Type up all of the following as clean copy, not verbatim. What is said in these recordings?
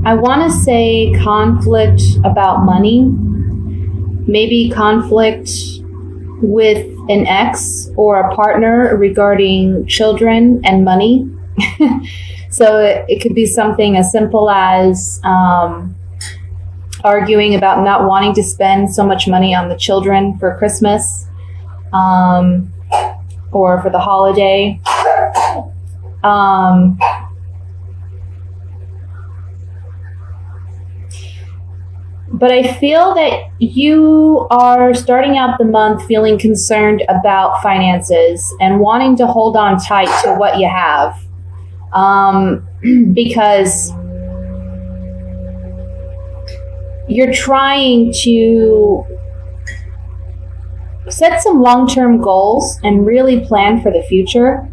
I want to say conflict about money, maybe conflict with an ex or a partner regarding children and money. So it could be something as simple as arguing about not wanting to spend so much money on the children for Christmas or for the holiday. But I feel that you are starting out the month feeling concerned about finances and wanting to hold on tight to what you have. Because you're trying to set some long-term goals and really plan for the future.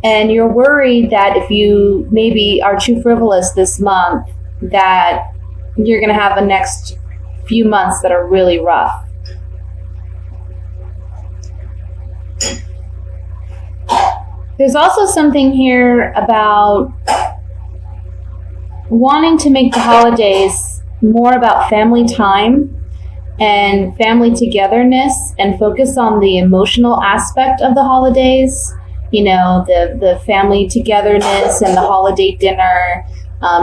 And you're worried that if you maybe are too frivolous this month, that you're going to have the next few months that are really rough. There's also something here about wanting to make the holidays more about family time and family togetherness and focus on the emotional aspect of the holidays. You know, the family togetherness and the holiday dinner,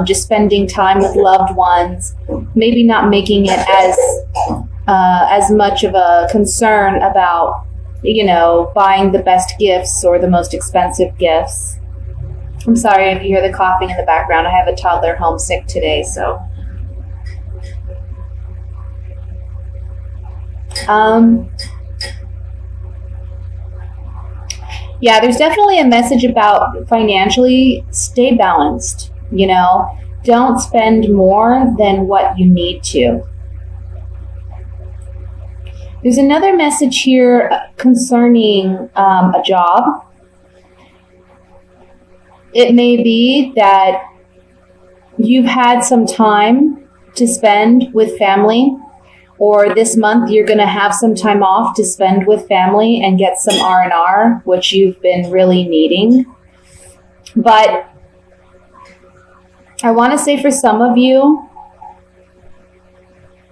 just spending time with loved ones, maybe not making it as much of a concern about, you know, buying the best gifts or the most expensive gifts. I'm sorry if you hear the coughing in the background. I have a toddler homesick today, so. Yeah, there's definitely a message about financially stay balanced. You know, don't spend more than what you need to. There's another message here concerning a job. It may be that you've had some time to spend with family, or this month you're going to have some time off to spend with family and get some R&R, which you've been really needing. But I want to say for some of you,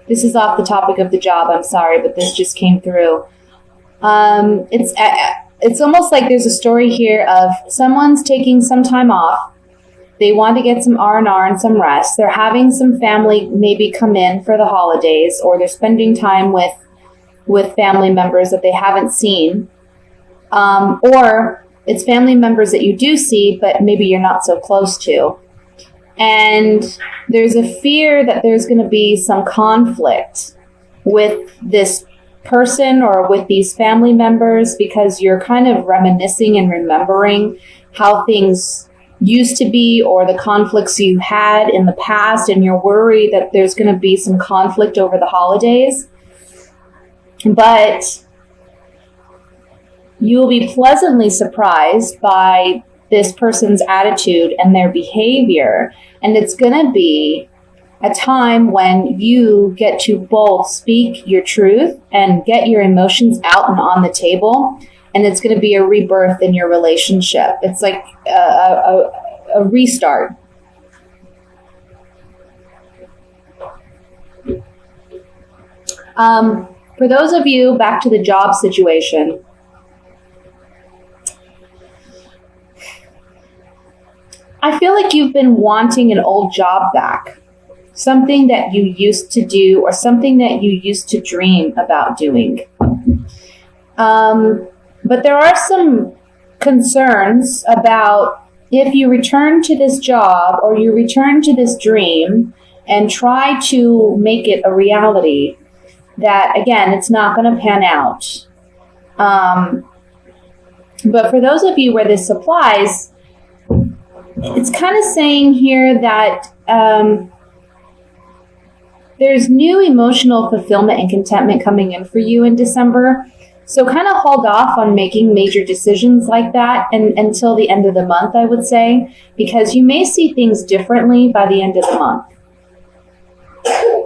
this is off the topic of the job, I'm sorry, but this just came through. It's almost like there's a story here of someone's taking some time off. They want to get some R&R and some rest. They're having some family maybe come in for the holidays, or they're spending time with family members that they haven't seen. Or it's family members that you do see, but maybe you're not so close to. And there's a fear that there's going to be some conflict with this person or with these family members, because you're kind of reminiscing and remembering how things used to be or the conflicts you had in the past, and you're worried that there's going to be some conflict over the holidays. But you'll be pleasantly surprised by this person's attitude and their behavior. And it's going to be a time when you get to both speak your truth and get your emotions out and on the table. And it's going to be a rebirth in your relationship. It's like a restart. For those of you, back to the job situation. I feel like you've been wanting an old job back, something that you used to do or something that you used to dream about doing. But there are some concerns about if you return to this job or you return to this dream and try to make it a reality, that, again, it's not going to pan out. But for those of you where this applies, it's kind of saying here that there's new emotional fulfillment and contentment coming in for you in December. So kind of hold off on making major decisions like that until the end of the month, I would say, because you may see things differently by the end of the month.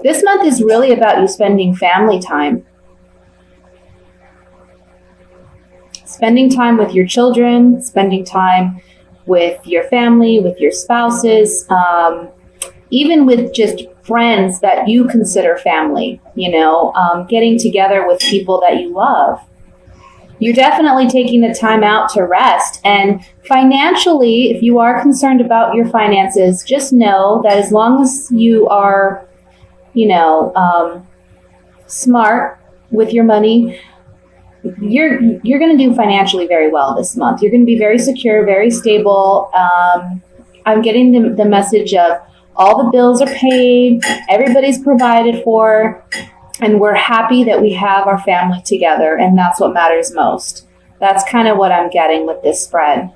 This month is really about you spending family time. Spending time with your children, spending time with your family, with your spouses, even with just friends that you consider family, getting together with people that you love. You're definitely taking the time out to rest. And financially, if you are concerned about your finances, just know that as long as you are, smart with your money, you're going to do financially very well this month. You're going to be very secure, very stable. I'm getting the message of all the bills are paid, everybody's provided for, and we're happy that we have our family together, and that's what matters most. That's kind of what I'm getting with this spread.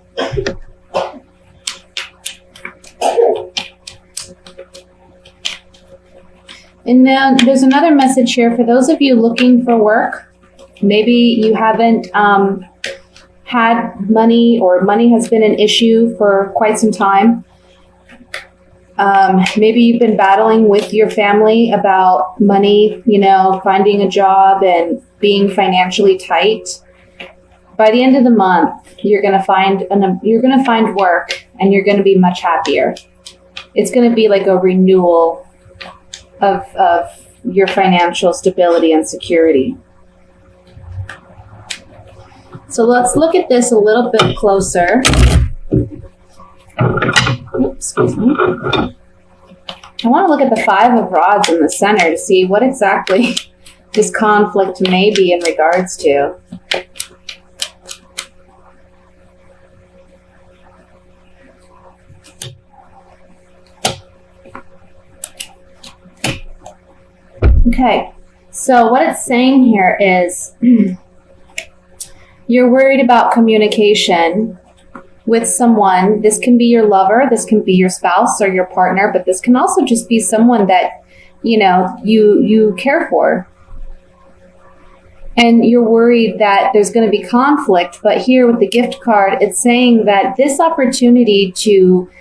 And then there's another message here for those of you looking for work. Maybe you haven't had money, or money has been an issue for quite some time. Maybe you've been battling with your family about money, finding a job and being financially tight. By the end of the month, you're going to find work, and you're going to be much happier. It's going to be like a renewal of your financial stability and security. So let's look at this a little bit closer. Oops, excuse me. I want to look at the 5 of Rods in the center to see what exactly this conflict may be in regards to. Okay, so what it's saying here is you're worried about communication with someone. This can be your lover, this can be your spouse or your partner, but this can also just be someone that, you care for. And you're worried that there's going to be conflict, but here with the gift card, it's saying that this opportunity to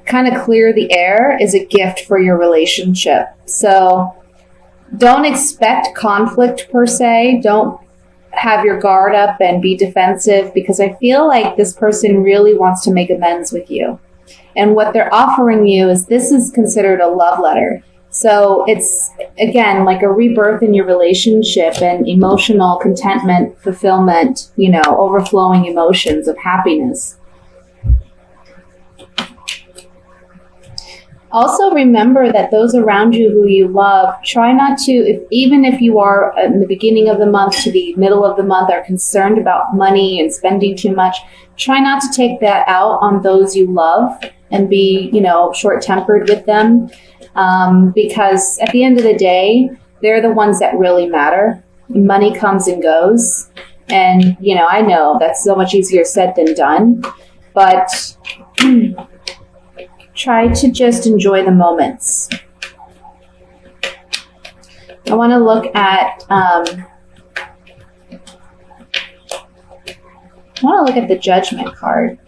kind of clear the air is a gift for your relationship. So don't expect conflict per se. Don't have your guard up and be defensive, because I feel like this person really wants to make amends with you. And what they're offering you is, this is considered a love letter. So it's, again, like a rebirth in your relationship and emotional contentment, fulfillment, overflowing emotions of happiness. Also remember that those around you who you love, try not to, even if you are in the beginning of the month to the middle of the month are concerned about money and spending too much, try not to take that out on those you love and be, short-tempered with them. Because at the end of the day, they're the ones that really matter. Money comes and goes. And, I know that's so much easier said than done, but try to just enjoy the moments. I want to look at the Judgment card.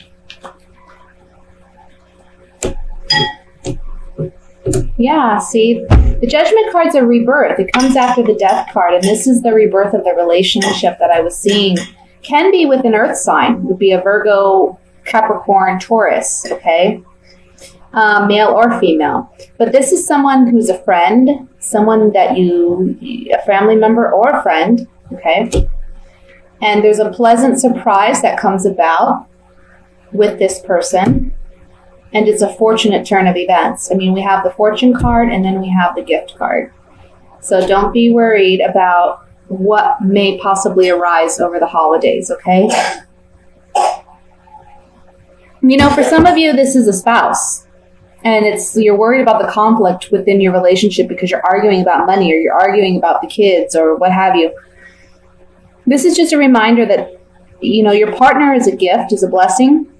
Yeah, see, the Judgment card's a rebirth. It comes after the Death card, and this is the rebirth of the relationship that I was seeing. Can be with an earth sign. It would be a Virgo, Capricorn, Taurus, okay? Male or female. But this is someone who's a friend, someone that a family member or a friend, okay? And there's a pleasant surprise that comes about with this person. And it's a fortunate turn of events. I mean, we have the Fortune card, and then we have the Gift card. So don't be worried about what may possibly arise over the holidays, okay? For some of you, this is a spouse. And you're worried about the conflict within your relationship because you're arguing about money, or you're arguing about the kids, or what have you. This is just a reminder that, your partner is a gift, is a blessing.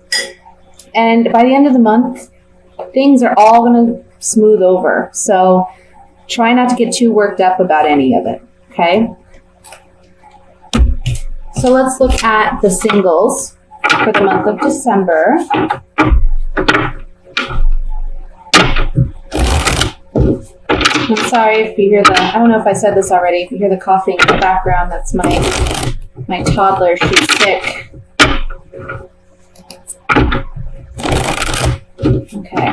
And by the end of the month, things are all going to smooth over. So try not to get too worked up about any of it, okay? So let's look at the singles for the month of December. I'm sorry if you hear I don't know if I said this already, if you hear the coughing in the background, that's my toddler, she's sick. Okay.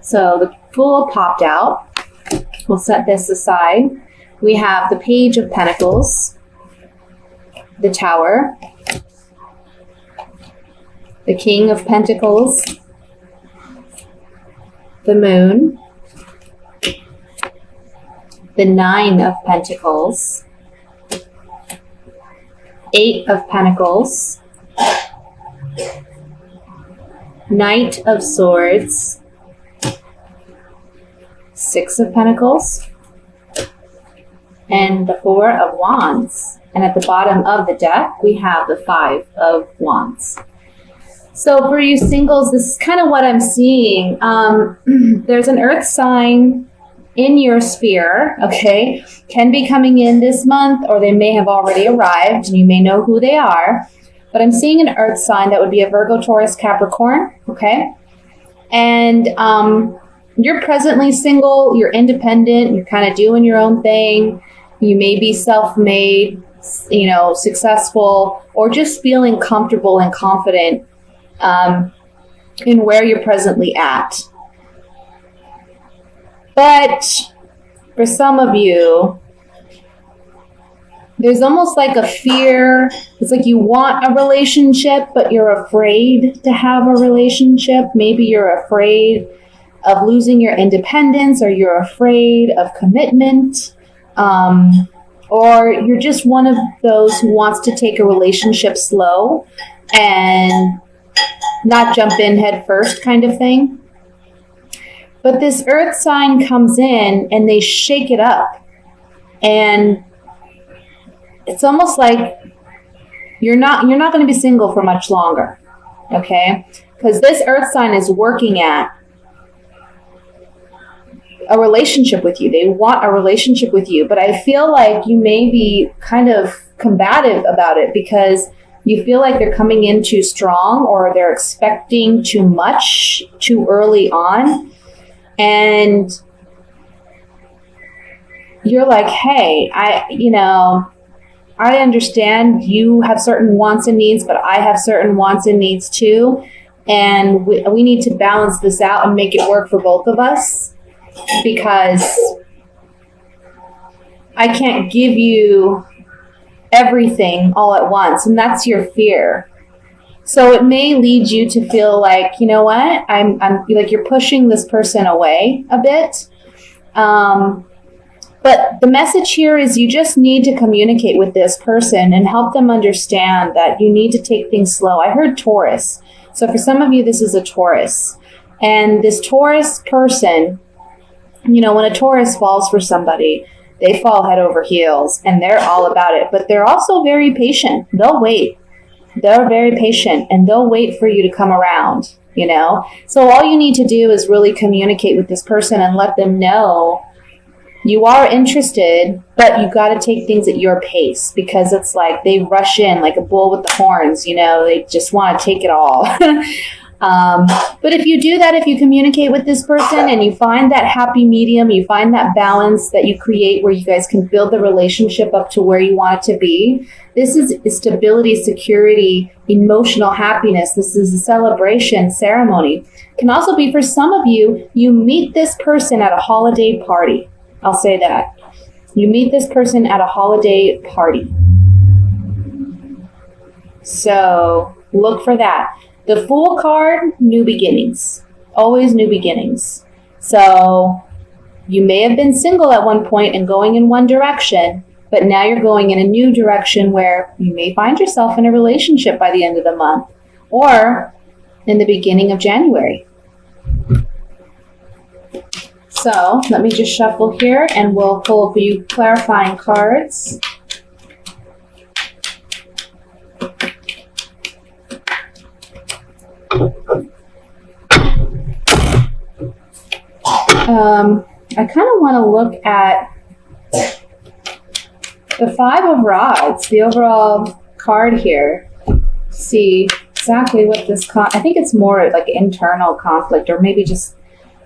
So the Fool popped out. We'll set this aside. We have the Page of Pentacles, the Tower, the King of Pentacles, the Moon, the Nine of Pentacles, Eight of Pentacles, Knight of Swords, Six of Pentacles, and the Four of Wands. And at the bottom of the deck, we have the Five of Wands. So for you singles, this is kind of what I'm seeing. There's an earth sign in your sphere, okay? Can be coming in this month, or they may have already arrived, and you may know who they are. But I'm seeing an earth sign that would be a Virgo, Taurus, Capricorn, okay? And you're presently single, you're independent, you're kind of doing your own thing. You may be self-made, you know, successful, or just feeling comfortable and confident in where you're presently at. But for some of you, there's almost like a fear. It's like you want a relationship, but you're afraid to have a relationship. Maybe you're afraid of losing your independence, or you're afraid of commitment. Or you're just one of those who wants to take a relationship slow and not jump in head first kind of thing. But this earth sign comes in and they shake it up. And it's almost like you're not going to be single for much longer. Okay? Because this earth sign is working at a relationship with you. They want a relationship with you. But I feel like you may be kind of combative about it because you feel like they're coming in too strong, or they're expecting too much too early on. And you're like, hey, I understand you have certain wants and needs, but I have certain wants and needs too. And we need to balance this out and make it work for both of us, because I can't give you everything all at once. And that's your fear. So it may lead you to feel like, you know what, I'm like, you're pushing this person away a bit. But the message here is you just need to communicate with this person and help them understand that you need to take things slow. I heard Taurus. So for some of you, this is a Taurus. And this Taurus person, you know, when a Taurus falls for somebody, they fall head over heels and they're all about it. But they're also very patient. They'll wait. They're very patient and they'll wait for you to come around, you know. So all you need to do is really communicate with this person and let them know you are interested, but you got to take things at your pace, because it's like they rush in like a bull with the horns, you know, they just want to take it all. But if you do that, if you communicate with this person and you find that happy medium, you find that balance that you create where you guys can build the relationship up to where you want it to be. This is stability, security, emotional happiness. This is a celebration ceremony. It can also be for some of you, you meet this person at a holiday party. I'll say that. You meet this person at a holiday party. So look for that. The Fool card, new beginnings. Always new beginnings. So you may have been single at one point and going in one direction, but now you're going in a new direction where you may find yourself in a relationship by the end of the month or in the beginning of January. So let me just shuffle here and we'll pull a few clarifying cards. I kind of want to look at the Five of Rods, the overall card here. See exactly what this, I think it's more like internal conflict, or maybe just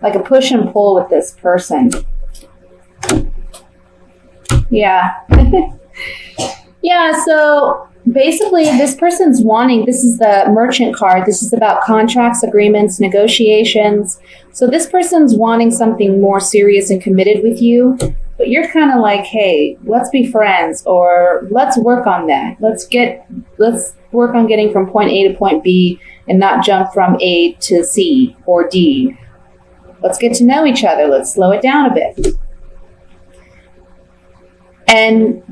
like a push and pull with this person. Yeah. Yeah, so basically, this person's wanting, this is the Merchant card. This is about contracts, agreements, negotiations. So this person's wanting something more serious and committed with you, but you're kind of like, hey, let's be friends, or let's work on that. Let's work on getting from point A to point B and not jump from A to C or D. Let's get to know each other. Let's slow it down a bit. And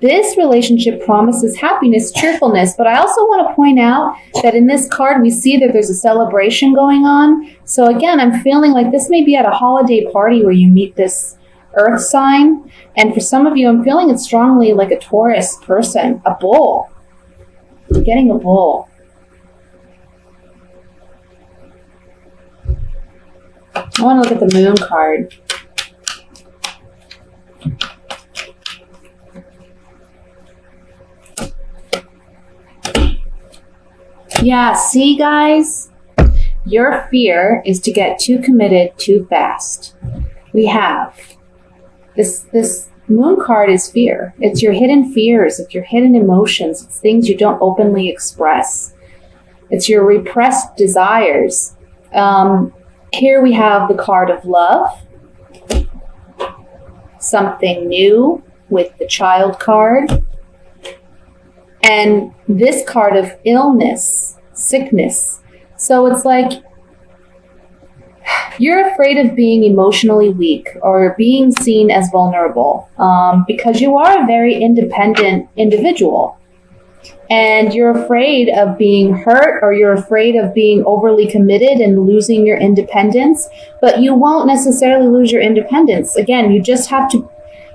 this relationship promises happiness, cheerfulness, but I also want to point out that in this card, we see that there's a celebration going on. So again, I'm feeling like this may be at a holiday party where you meet this earth sign. And for some of you, I'm feeling it strongly like a Taurus person, a bull. I'm getting a bull. I want to look at the moon card. Yeah, see guys, your fear is to get too committed too fast. We have this moon card is fear. It's your hidden fears, it's your hidden emotions, it's things you don't openly express. It's your repressed desires. Here we have the card of love, something new with the child card. And this card of illness, sickness. So it's like you're afraid of being emotionally weak or being seen as vulnerable because you are a very independent individual. And you're afraid of being hurt, or you're afraid of being overly committed and losing your independence. But you won't necessarily lose your independence. Again, you just have to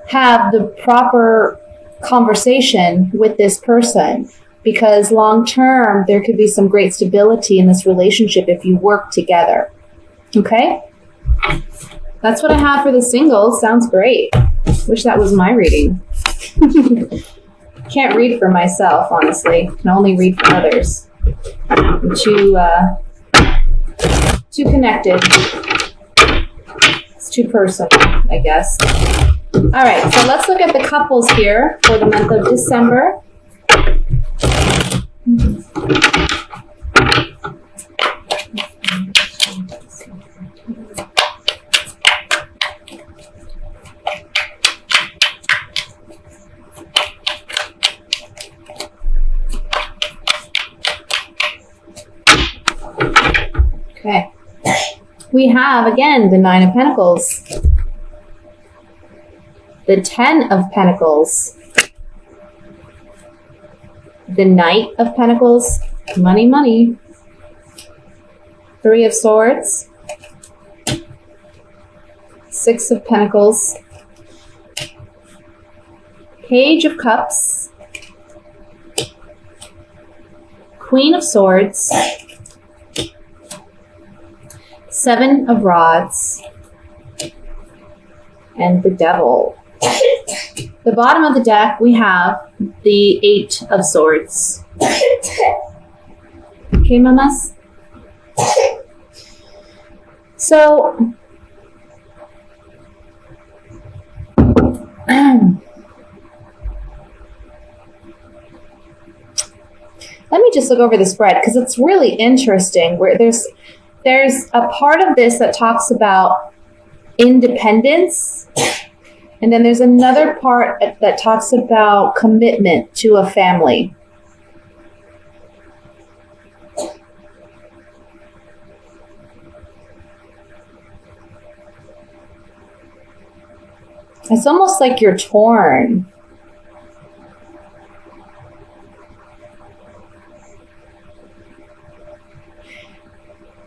have the proper conversation with this person, because long term there could be some great stability in this relationship if you work together. Okay, that's what I have for the singles. Sounds great. Wish that was my reading. Can't read for myself, honestly. Can only read for others. I'm too connected. It's too personal, I guess. All right, so let's look at the couples here for the month of December. Okay. We have, again, the Nine of Pentacles. The Ten of Pentacles, the Knight of Pentacles, money, money, Three of Swords, Six of Pentacles, Page of Cups, Queen of Swords, Seven of Rods, and the Devil. The bottom of the deck, we have the Eight of Swords. Okay, mamas? So, let me just look over the spread, because it's really interesting. Where there's a part of this that talks about independence. And then there's another part that talks about commitment to a family. It's almost like you're torn.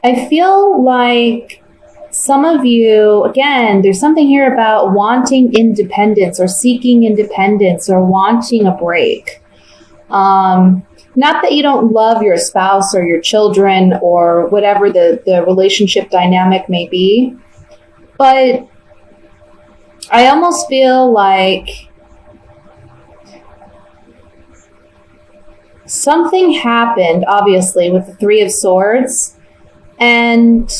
I feel like some of you, again, there's something here about wanting independence or seeking independence or wanting a break. Not that you don't love your spouse or your children or whatever the relationship dynamic may be, but I almost feel like something happened, obviously, with the Three of Swords, and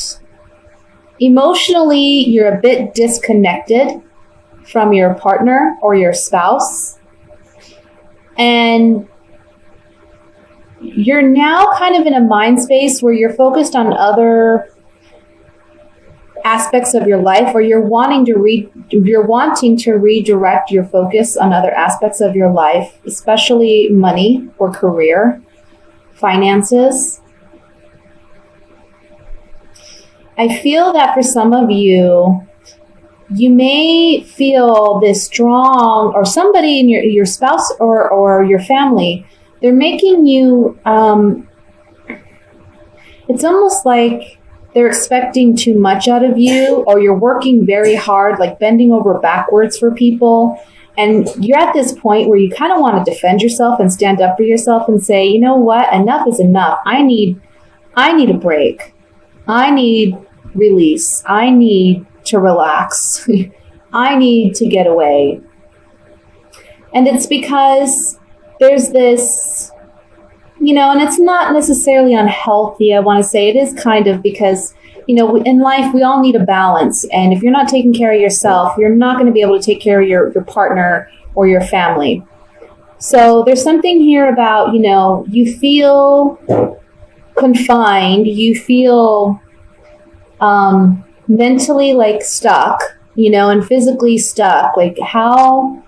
emotionally, you're a bit disconnected from your partner or your spouse. And you're now kind of in a mind space where you're focused on other aspects of your life, or you're wanting to redirect your focus on other aspects of your life, especially money or career, finances. I feel that for some of you, you may feel this strong, or somebody in your spouse or your family, they're making you, it's almost like they're expecting too much out of you, or you're working very hard, like bending over backwards for people. And you're at this point where you kind of want to defend yourself and stand up for yourself and say, you know what? Enough is enough. I need a break. I need release. I need to relax. I need to get away. And it's because there's this, and it's not necessarily unhealthy. I want to say it is kind of, because, in life, we all need a balance. And if you're not taking care of yourself, you're not going to be able to take care of your partner or your family. So there's something here about, you feel confined, you feel mentally like stuck, and physically stuck. Like, how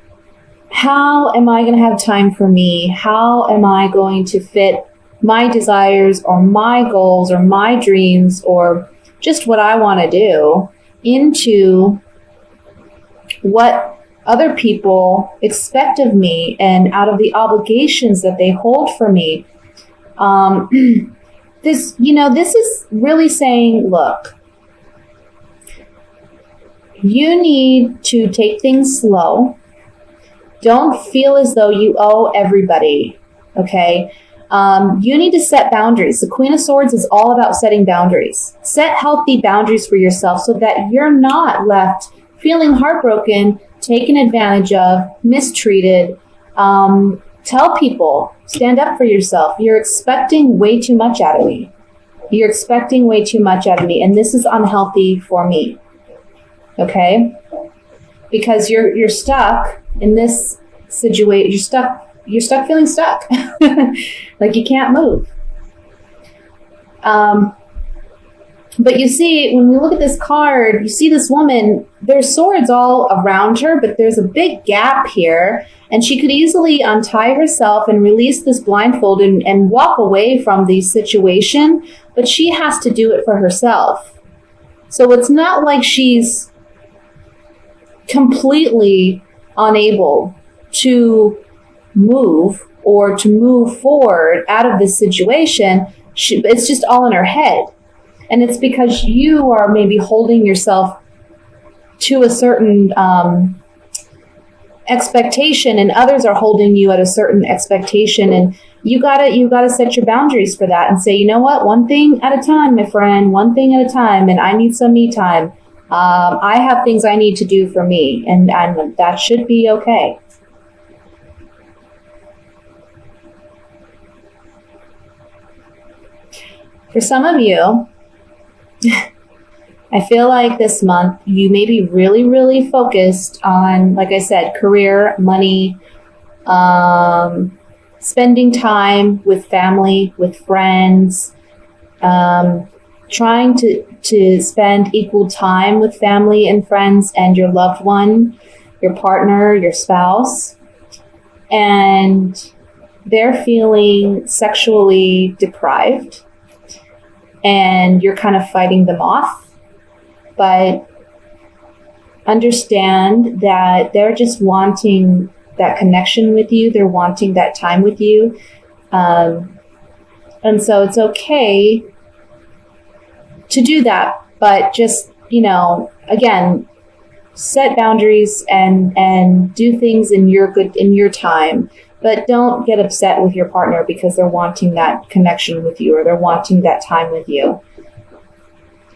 am I going to have time for me? How am I going to fit my desires or my goals or my dreams or just what I want to do into what other people expect of me and out of the obligations that they hold for me? This is really saying, look, you need to take things slow. Don't feel as though you owe everybody, okay? You need to set boundaries. The Queen of Swords is all about setting boundaries. Set healthy boundaries for yourself so that you're not left feeling heartbroken, taken advantage of, mistreated. Tell people, stand up for yourself. You're expecting way too much out of me. You're expecting way too much out of me, and this is unhealthy for me. Okay? Because you're stuck in this situation. You're stuck feeling stuck. Like you can't move. But you see, when we look at this card, you see this woman, there's swords all around her, but there's a big gap here, and she could easily untie herself and release this blindfold and walk away from the situation, but she has to do it for herself. So it's not like she's completely unable to move or to move forward out of this situation. It's just all in her head. And it's because you are maybe holding yourself to a certain expectation, and others are holding you at a certain expectation. And you gotta set your boundaries for that and say, you know what, one thing at a time, my friend, one thing at a time. And I need some me time. I have things I need to do for me, and that should be okay. For some of you, I feel like this month you may be really, really focused on, like I said, career, money, spending time with family, with friends, trying to spend equal time with family and friends and your loved one, your partner, your spouse, and they're feeling sexually deprived, and you're kind of fighting them off. But understand that they're just wanting that connection with you. They're wanting that time with you. And so it's okay to do that, but just, again, set boundaries and do things in your time, but don't get upset with your partner because they're wanting that connection with you or they're wanting that time with you.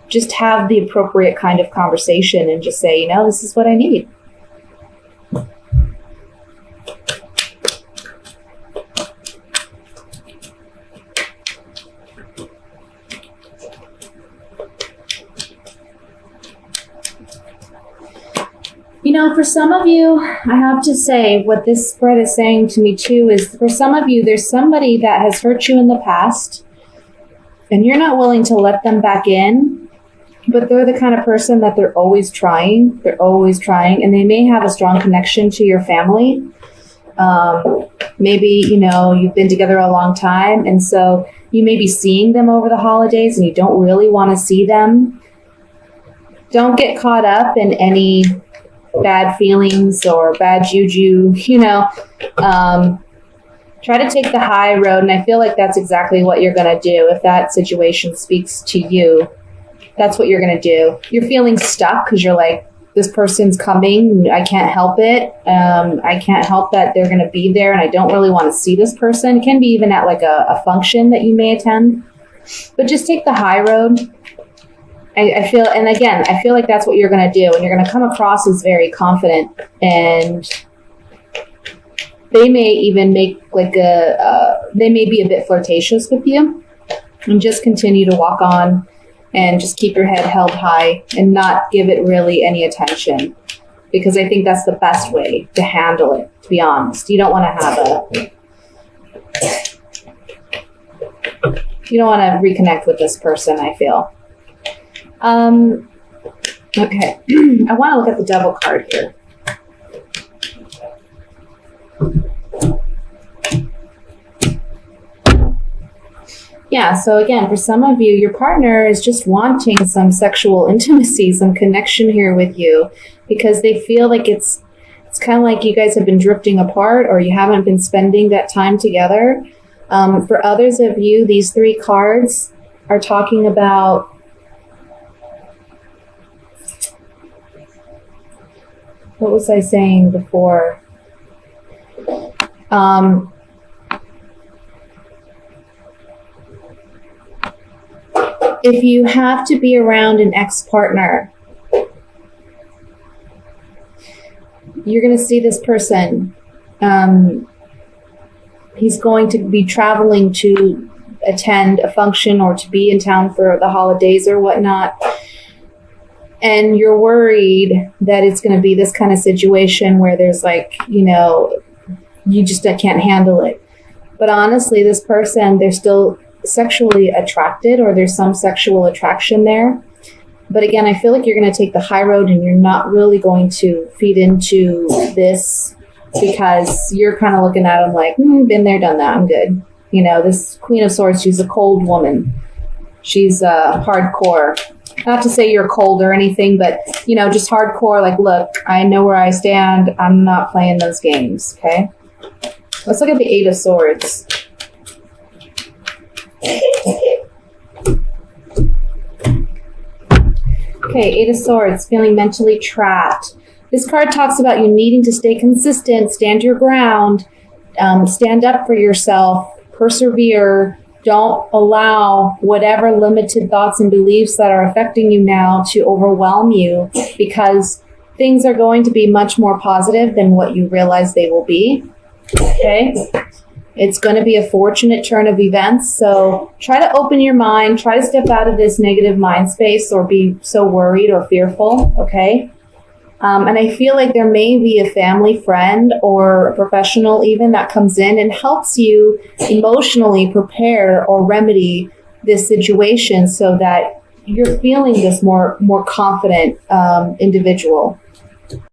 Just have the appropriate kind of conversation and just say, this is what I need. for some of you, I have to say what this spread is saying to me too is for some of you, there's somebody that has hurt you in the past and you're not willing to let them back in, but they're the kind of person that they're always trying. They're always trying, and they may have a strong connection to your family. Maybe, you've been together a long time, and so you may be seeing them over the holidays and you don't really want to see them. Don't get caught up in any bad feelings or bad juju, try to take the high road. And I feel like that's exactly what you're going to do. If that situation speaks to you, that's what you're going to do. You're feeling stuck because you're like, this person's coming. I can't help it. I can't help that they're going to be there. And I don't really want to see this person. It can be even at like a function that you may attend, but just take the high road. I feel like that's what you're going to do. And you're going to come across as very confident, and they may even make they may be a bit flirtatious with you, and just continue to walk on and just keep your head held high and not give it really any attention, because I think that's the best way to handle it, to be honest. You don't want to reconnect with this person, I feel. Okay. I want to look at the Devil card here. Yeah, so again, for some of you, your partner is just wanting some sexual intimacy, some connection here with you, because they feel like it's kind of like you guys have been drifting apart, or you haven't been spending that time together. For others of you, these three cards are talking about what was I saying before? If you have to be around an ex-partner, you're going to see this person. He's going to be traveling to attend a function or to be in town for the holidays or whatnot. And you're worried that it's going to be this kind of situation where there's you just can't handle it. But honestly, this person, they're still sexually attracted, or there's some sexual attraction there. But again, I feel like you're going to take the high road and you're not really going to feed into this, because you're kind of looking at them like, been there, done that, I'm good. This Queen of Swords, she's a cold woman. She's hardcore. Not to say you're cold or anything, but, just hardcore, like, look, I know where I stand. I'm not playing those games, okay? Let's look at the Eight of Swords. Okay, Eight of Swords, feeling mentally trapped. This card talks about you needing to stay consistent, stand your ground, stand up for yourself, persevere. Don't allow whatever limited thoughts and beliefs that are affecting you now to overwhelm you, because things are going to be much more positive than what you realize they will be. Okay? It's going to be a fortunate turn of events. So try to open your mind, try to step out of this negative mind space or be so worried or fearful. Okay? And I feel like there may be a family friend or a professional even that comes in and helps you emotionally prepare or remedy this situation so that you're feeling this more confident individual.